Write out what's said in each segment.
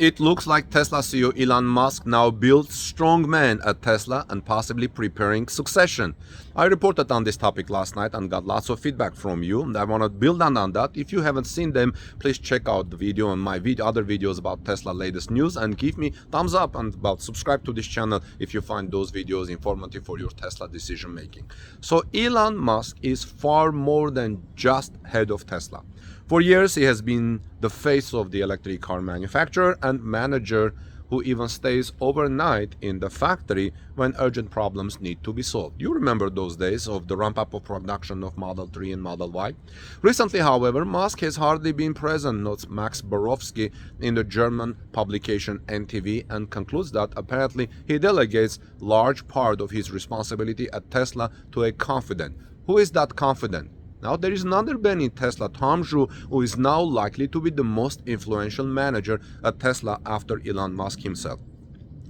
It looks like Tesla CEO Elon Musk now builds Strongman at Tesla and possibly preparing succession. I reported on this topic last night and got lots of feedback from you, and I want to build on that. If you haven't seen them, please check out the video and my other videos about Tesla latest news, and give me thumbs up and subscribe to this channel if you find those videos informative for your Tesla decision making. So Elon Musk is far more than just head of Tesla. For years, he has been the face of the electric car manufacturer and manager who even stays overnight in the factory when urgent problems need to be solved. You remember those days of the ramp-up of production of Model 3 and Model Y? Recently, however, Musk has hardly been present, notes Max Borowski in the German publication NTV, and concludes that apparently he delegates large part of his responsibility at Tesla to a confidant. Who is that confidant? Now, there is another man in Tesla, Tom Zhu, who is now likely to be the most influential manager at Tesla after Elon Musk himself.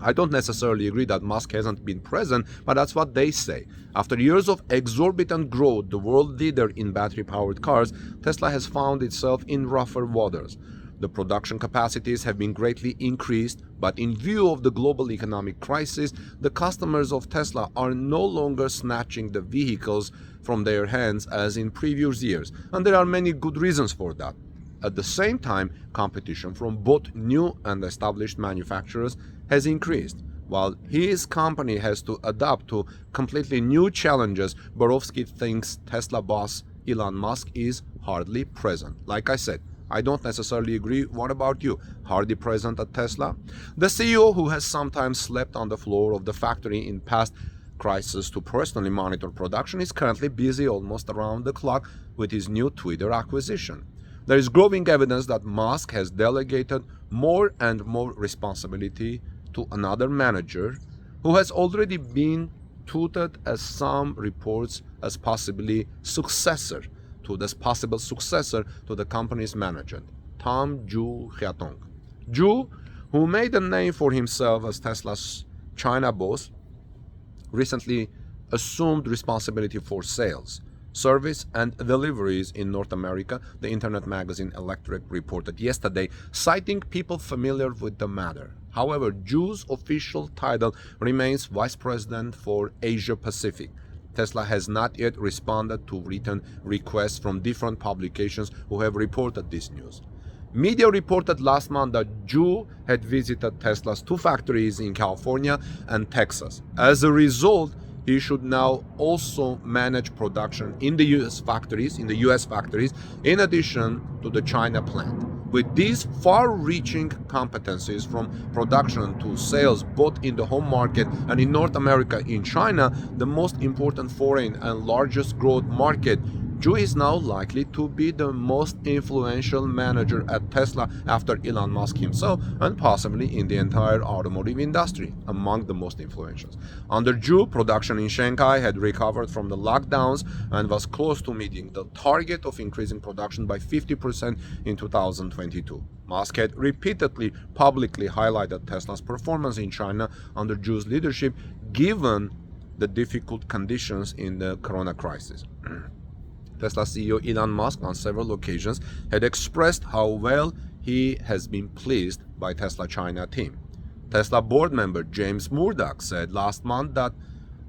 I don't necessarily agree that Musk hasn't been present, but that's what they say. After years of exorbitant growth, the world leader in battery-powered cars, Tesla has found itself in rougher waters. The production capacities have been greatly increased, but in view of the global economic crisis, the customers of Tesla are no longer snatching the vehicles from their hands as in previous years, and there are many good reasons for that. At the same time, competition from both new and established manufacturers has increased. While his company has to adapt to completely new challenges, Borowski thinks Tesla boss Elon Musk is hardly present. Like I said, I don't necessarily agree. What about you? Hardly present at Tesla? The CEO, who has sometimes slept on the floor of the factory in past crises to personally monitor production, is currently busy almost around the clock with his new Twitter acquisition. There is growing evidence that Musk has delegated more and more responsibility to another manager who has already been touted, as some reports, as possibly possible successor to the company's manager, Tom Zhu. Zhu, who made a name for himself as Tesla's China boss, recently assumed responsibility for sales, service, and deliveries in North America, the internet magazine Electric reported yesterday, citing people familiar with the matter. However, Zhu's official title remains Vice President for Asia Pacific. Tesla has not yet responded to written requests from different publications who have reported this news. Media reported last month that Zhu had visited Tesla's two factories in California and Texas. As a result, he should now also manage production in the US factories, in addition to the China plant. With these far-reaching competencies from production to sales, both in the home market and in North America, in China, the most important foreign and largest growth market, Zhu is now likely to be the most influential manager at Tesla after Elon Musk himself, and possibly in the entire automotive industry, among the most influential. Under Zhu, production in Shanghai had recovered from the lockdowns and was close to meeting the target of increasing production by 50% in 2022. Musk had repeatedly publicly highlighted Tesla's performance in China under Zhu's leadership, given the difficult conditions in the corona crisis. Tesla CEO Elon Musk on several occasions had expressed how well he has been pleased by Tesla China team. Tesla board member James Murdoch said last month that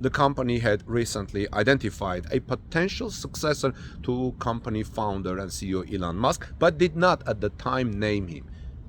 the company had recently identified a potential successor to company founder and CEO Elon Musk, but did not at the time name him.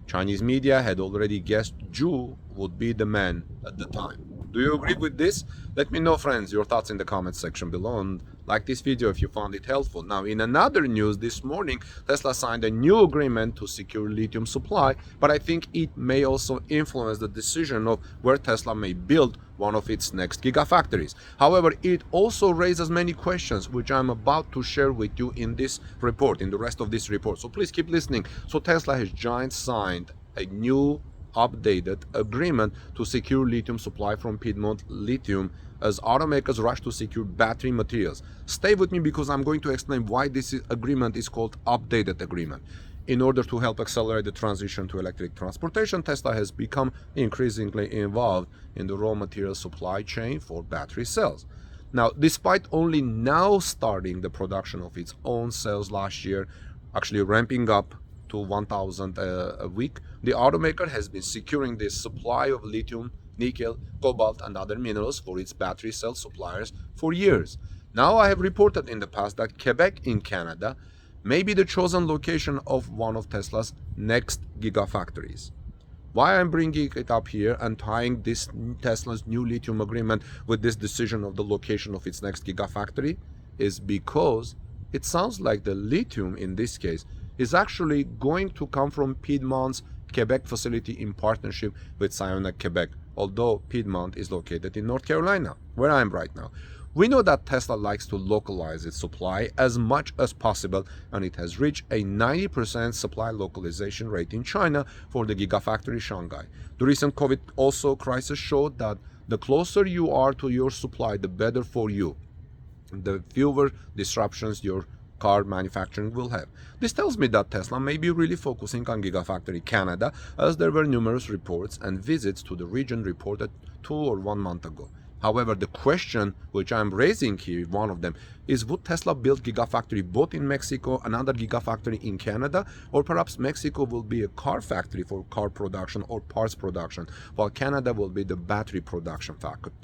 Chinese media had already guessed Zhu would be the man at the time. Do you agree with this? Let me know, friends, your thoughts in the comments section below, and like this video if you found it helpful. Now, in another news, this morning, Tesla signed a new agreement to secure lithium supply, but I think it may also influence the decision of where Tesla may build one of its next gigafactories. However, it also raises many questions, which I'm about to share with you in this report, in the rest of this report. So please keep listening. So Tesla has just signed a new updated agreement to secure lithium supply from Piedmont Lithium as automakers rush to secure battery materials. Stay with me because I'm going to explain why this agreement is called updated agreement. In order to help accelerate the transition to electric transportation, Tesla has become increasingly involved in the raw material supply chain for battery cells. Now, despite only now starting the production of its own cells last year, actually ramping up to 1,000 a week. The automaker has been securing the supply of lithium, nickel, cobalt, and other minerals for its battery cell suppliers for years. Now, I have reported in the past that Quebec in Canada may be the chosen location of one of Tesla's next gigafactories. Why I'm bringing it up here and tying this Tesla's new lithium agreement with this decision of the location of its next gigafactory is because it sounds like the lithium in this case is actually going to come from Piedmont's Quebec facility in partnership with Sayona, Quebec, although Piedmont is located in North Carolina, where I am right now. We know that Tesla likes to localize its supply as much as possible, and it has reached a 90% supply localization rate in China for the Gigafactory Shanghai. The recent COVID also crisis showed that the closer you are to your supply, the better for you. The fewer disruptions your car manufacturing will have. This tells me that Tesla may be really focusing on Gigafactory Canada, as there were numerous reports and visits to the region reported 2 or 1 month ago. However, the question which I'm raising here, one of them, is would Tesla build Gigafactory both in Mexico, another Gigafactory in Canada, or perhaps Mexico will be a car factory for car production or parts production, while Canada will be the battery production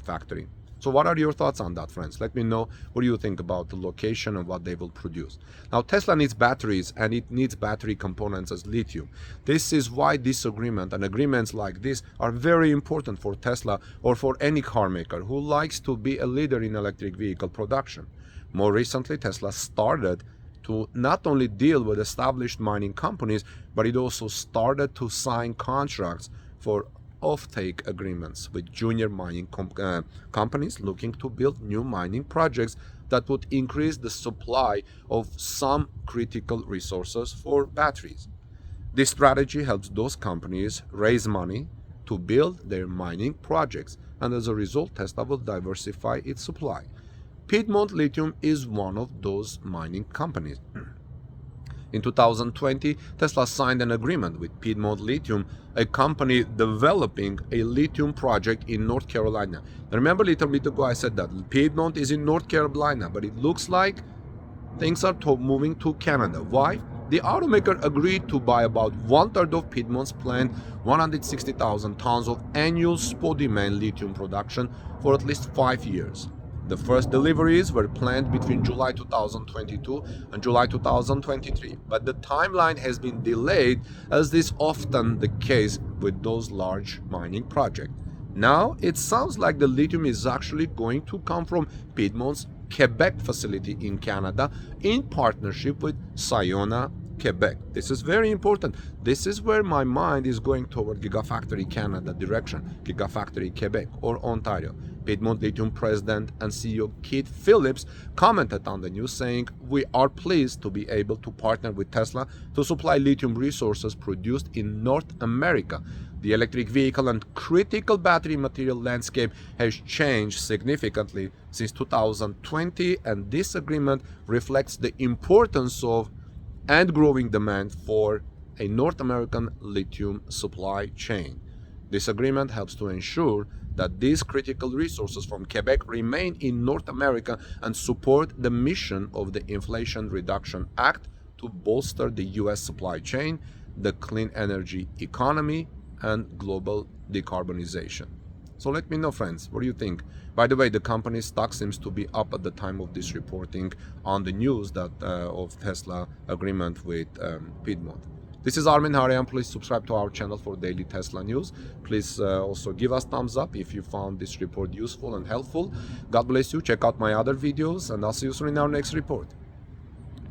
factory. So what are your thoughts on that, friends? Let me know what you think about the location and what they will produce. Now, Tesla needs batteries, and it needs battery components as lithium. This is why this agreement and agreements like this are very important for Tesla or for any car maker who likes to be a leader in electric vehicle production. More recently, Tesla started to not only deal with established mining companies, but it also started to sign contracts for offtake agreements with junior mining companies looking to build new mining projects that would increase the supply of some critical resources for batteries. This strategy helps those companies raise money to build their mining projects, and as a result, Tesla will diversify its supply. Piedmont Lithium is one of those mining companies. In 2020, Tesla signed an agreement with Piedmont Lithium, a company developing a lithium project in North Carolina. Remember a little bit ago I said that Piedmont is in North Carolina, but it looks like things are moving to Canada. Why? The automaker agreed to buy about 1/3 of Piedmont's planned 160,000 tons of annual spodumene lithium production for at least 5 years. The first deliveries were planned between July 2022 and July 2023, but the timeline has been delayed, as is often the case with those large mining projects. Now, it sounds like the lithium is actually going to come from Piedmont's Quebec facility in Canada in partnership with Sayona, Quebec. This is very important. This is where my mind is going toward Gigafactory Canada direction, Gigafactory Quebec or Ontario. Piedmont Lithium President and CEO Keith Phillips commented on the news saying, "We are pleased to be able to partner with Tesla to supply lithium resources produced in North America. The electric vehicle and critical battery material landscape has changed significantly since 2020, and this agreement reflects the importance of and growing demand for a North American lithium supply chain. This agreement helps to ensure that these critical resources from Quebec remain in North America and support the mission of the Inflation Reduction Act to bolster the U.S. supply chain, the clean energy economy, and global decarbonization." So let me know, friends, what do you think? By the way, the company's stock seems to be up at the time of this reporting on the news that of Tesla agreement with Piedmont. This is Armin Harayan. Please subscribe to our channel for daily Tesla news. Please also give us thumbs up if you found this report useful and helpful. God bless you. Check out my other videos, and I'll see you soon in our next report.